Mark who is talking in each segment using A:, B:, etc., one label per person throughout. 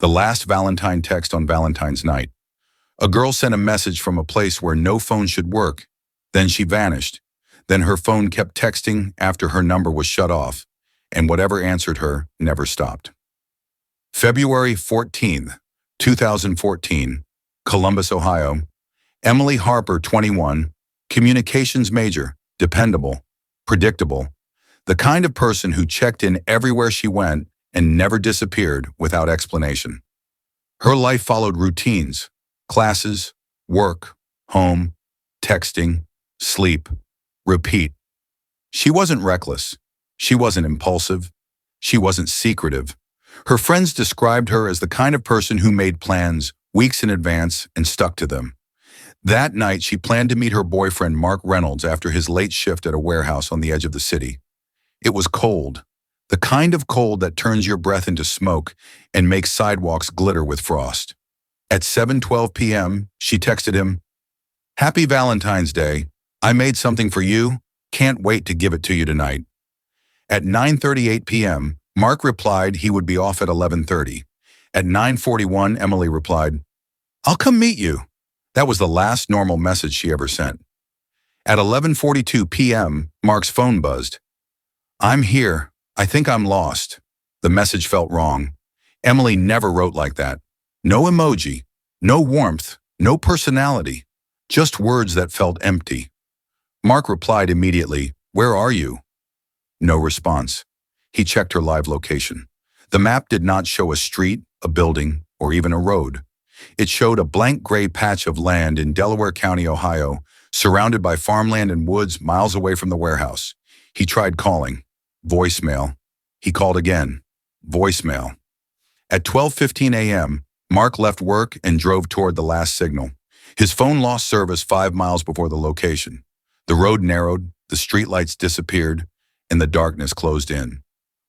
A: The last Valentine text on Valentine's night. A girl sent a message from a place where no phone should work. Then she vanished. Then her phone kept texting after her number was shut off, and whatever answered her never stopped. February 14th, 2014, Columbus, Ohio. Emily Harper, 21, communications major, dependable, predictable, the kind of person who checked in everywhere she went and never disappeared without explanation. Her life followed routines, classes, work, home, texting, sleep, repeat. She wasn't reckless. She wasn't impulsive. She wasn't secretive. Her friends described her as the kind of person who made plans weeks in advance and stuck to them. That night, she planned to meet her boyfriend, Mark Reynolds, after his late shift at a warehouse on the edge of the city. It was cold, the kind of cold that turns your breath into smoke and makes sidewalks glitter with frost. At 7:12 p.m., she texted him, "Happy Valentine's Day. I made something for you. Can't wait to give it to you tonight." At 9:38 p.m., Mark replied he would be off at 11:30. At 9:41, Emily replied, "I'll come meet you." That was the last normal message she ever sent. At 11:42 p.m., Mark's phone buzzed. "I'm here. I think I'm lost." The message felt wrong. Emily never wrote like that. No emoji, no warmth, no personality, just words that felt empty. Mark replied immediately, "Where are you?" No response. He checked her live location. The map did not show a street, a building, or even a road. It showed a blank gray patch of land in Delaware County, Ohio, surrounded by farmland and woods miles away from the warehouse. He tried calling. Voicemail. He called again. Voicemail. At 12:15 a.m., Mark left work and drove toward the last signal. His phone lost service 5 miles before the location. The road narrowed, the streetlights disappeared, and the darkness closed in.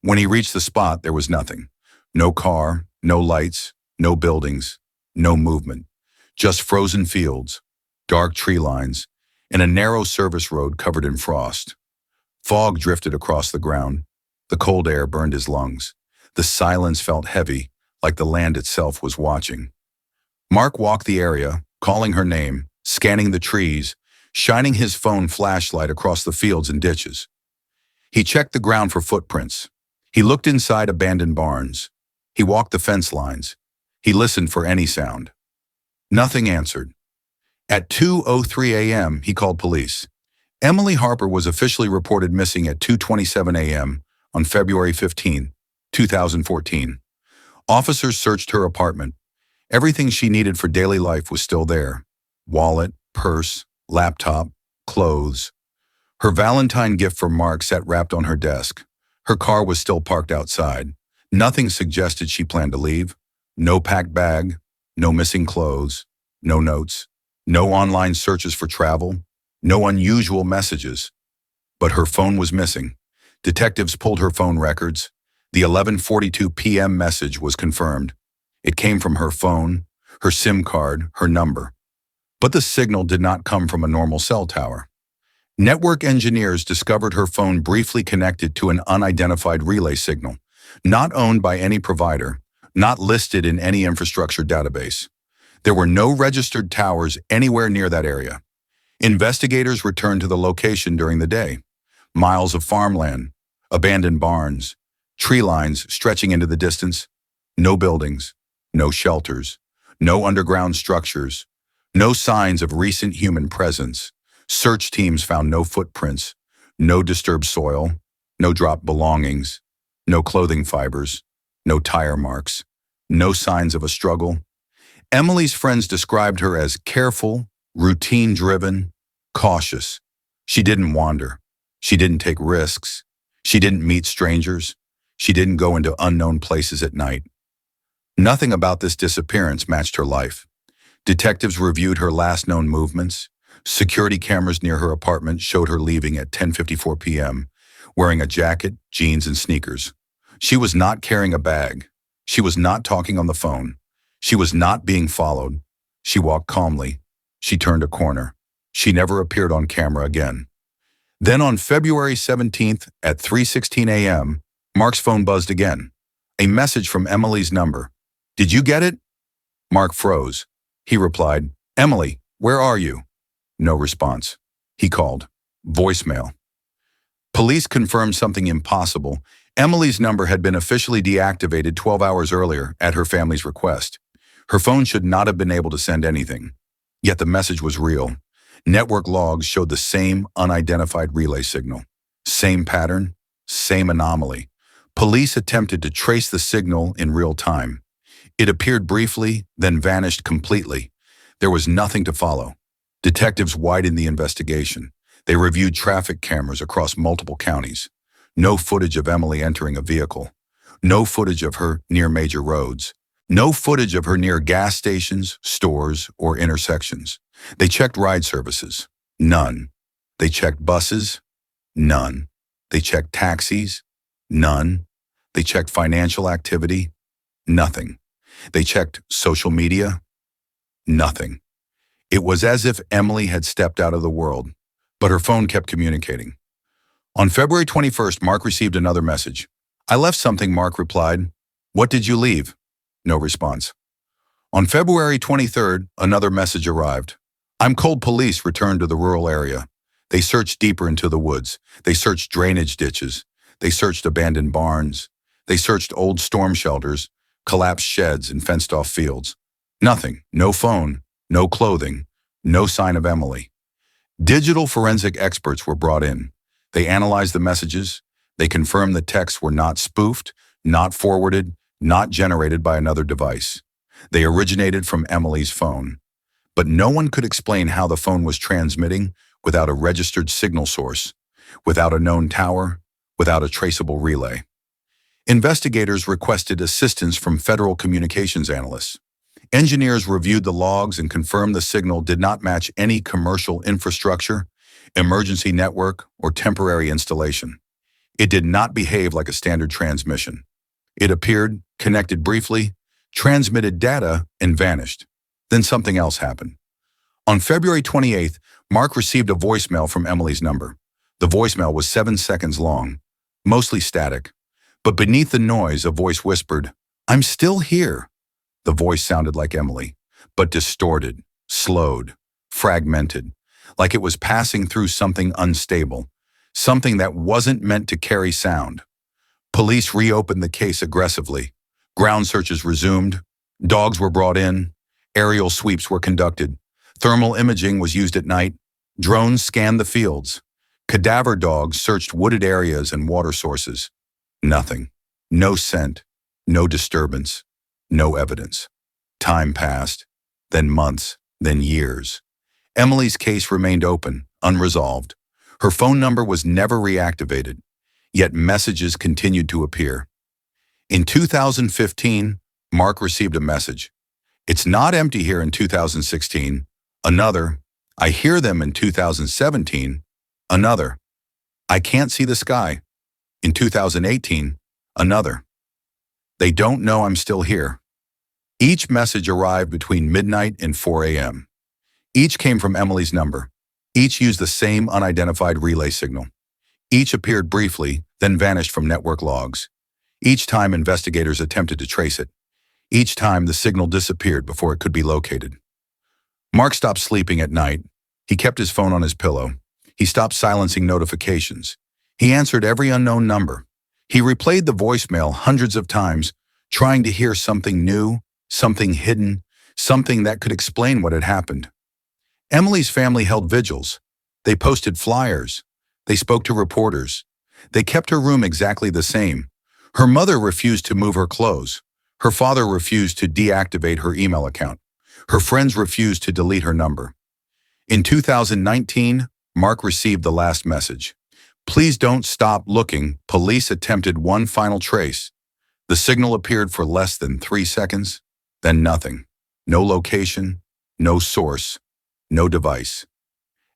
A: When he reached the spot, there was nothing. No car, no lights, no buildings, no movement. Just frozen fields, dark tree lines, and a narrow service road covered in frost. Fog drifted across the ground. The cold air burned his lungs. The silence felt heavy, like the land itself was watching. Mark walked the area, calling her name, scanning the trees, shining his phone flashlight across the fields and ditches. He checked the ground for footprints. He looked inside abandoned barns. He walked the fence lines. He listened for any sound. Nothing answered. At 2:03 a.m., he called police. Emily Harper was officially reported missing at 2:27 a.m. on February 15, 2014. Officers searched her apartment. Everything she needed for daily life was still there. Wallet, purse, laptop, clothes. Her Valentine gift from Mark sat wrapped on her desk. Her car was still parked outside. Nothing suggested she planned to leave. No packed bag, no missing clothes, no notes, no online searches for travel, no unusual messages. But her phone was missing. Detectives pulled her phone records. The 11:42 p.m. message was confirmed. It came from her phone, her SIM card, her number. But the signal did not come from a normal cell tower. Network engineers discovered her phone briefly connected to an unidentified relay signal, not owned by any provider, not listed in any infrastructure database. There were no registered towers anywhere near that area. Investigators returned to the location during the day. Miles of farmland, abandoned barns, tree lines stretching into the distance, no buildings, no shelters, no underground structures, no signs of recent human presence. Search teams found no footprints, no disturbed soil, no dropped belongings, no clothing fibers, no tire marks, no signs of a struggle. Emily's friends described her as careful, routine-driven, cautious. She didn't wander. She didn't take risks. She didn't meet strangers. She didn't go into unknown places at night. Nothing about this disappearance matched her life. Detectives reviewed her last known movements. Security cameras near her apartment showed her leaving at 10:54 p.m., wearing a jacket, jeans, and sneakers. She was not carrying a bag. She was not talking on the phone. She was not being followed. She walked calmly. She turned a corner. She never appeared on camera again. Then on February 17th at 3:16 a.m., Mark's phone buzzed again. A message from Emily's number. Did you get it? Mark froze. He replied, Emily, where are you? No response. He called. Voicemail. Police confirmed something impossible. Emily's number had been officially deactivated 12 hours earlier at her family's request. Her phone should not have been able to send anything. Yet the message was real. Network logs showed the same unidentified relay signal. Same pattern, same anomaly. Police attempted to trace the signal in real time. It appeared briefly, then vanished completely. There was nothing to follow. Detectives widened the investigation. They reviewed traffic cameras across multiple counties. No footage of Emily entering a vehicle. No footage of her near major roads. No footage of her near gas stations, stores, or intersections. They checked ride services. None. They checked buses. None. They checked taxis. None. They checked financial activity. Nothing. They checked social media. Nothing. It was as if Emily had stepped out of the world, but her phone kept communicating. On February 21st, Mark received another message. I left something, Mark replied. What did you leave? No response. On February 23rd, another message arrived. I'm cold. Police returned to the rural area. They searched deeper into the woods. They searched drainage ditches. They searched abandoned barns. They searched old storm shelters, collapsed sheds, and fenced-off fields. Nothing. No phone. No clothing. No sign of Emily. Digital forensic experts were brought in. They analyzed the messages. They confirmed the texts were not spoofed, not forwarded, not generated by another device. They originated from Emily's phone. But no one could explain how the phone was transmitting without a registered signal source, without a known tower, without a traceable relay. Investigators requested assistance from federal communications analysts. Engineers reviewed the logs and confirmed the signal did not match any commercial infrastructure, emergency network, or temporary installation. It did not behave like a standard transmission. It appeared, connected briefly, transmitted data, and vanished. Then something else happened. On February 28th, Mark received a voicemail from Emily's number. The voicemail was 7 seconds long, mostly static. But beneath the noise, a voice whispered, I'm still here. The voice sounded like Emily, but distorted, slowed, fragmented, like it was passing through something unstable, something that wasn't meant to carry sound. Police reopened the case aggressively. Ground searches resumed. Dogs were brought in. Aerial sweeps were conducted. Thermal imaging was used at night. Drones scanned the fields. Cadaver dogs searched wooded areas and water sources. Nothing. No scent. No disturbance. No evidence. Time passed. Then months. Then years. Emily's case remained open, unresolved. Her phone number was never reactivated, yet messages continued to appear. In 2015, Mark received a message. It's not empty here in 2016. Another. I hear them in 2017. Another. I can't see the sky. In 2018, another. They don't know I'm still here. Each message arrived between midnight and 4 a.m. Each came from Emily's number. Each used the same unidentified relay signal. Each appeared briefly, then vanished from network logs. Each time investigators attempted to trace it. Each time the signal disappeared before it could be located. Mark stopped sleeping at night. He kept his phone on his pillow. He stopped silencing notifications. He answered every unknown number. He replayed the voicemail hundreds of times, trying to hear something new, something hidden, something that could explain what had happened. Emily's family held vigils. They posted flyers. They spoke to reporters. They kept her room exactly the same. Her mother refused to move her clothes. Her father refused to deactivate her email account. Her friends refused to delete her number. In 2019, Mark received the last message. Please don't stop looking. Police attempted one final trace. The signal appeared for less than 3 seconds, then nothing. No location, no source, no device.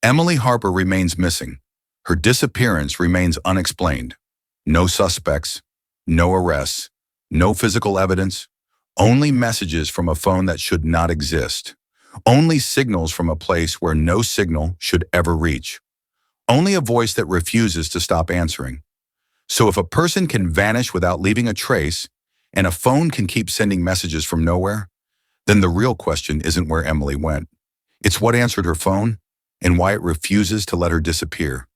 A: Emily Harper remains missing. Her disappearance remains unexplained. No suspects, no arrests, no physical evidence, only messages from a phone that should not exist. Only signals from a place where no signal should ever reach. Only a voice that refuses to stop answering. So if a person can vanish without leaving a trace, and a phone can keep sending messages from nowhere, then the real question isn't where Emily went. It's what answered her phone and why it refuses to let her disappear.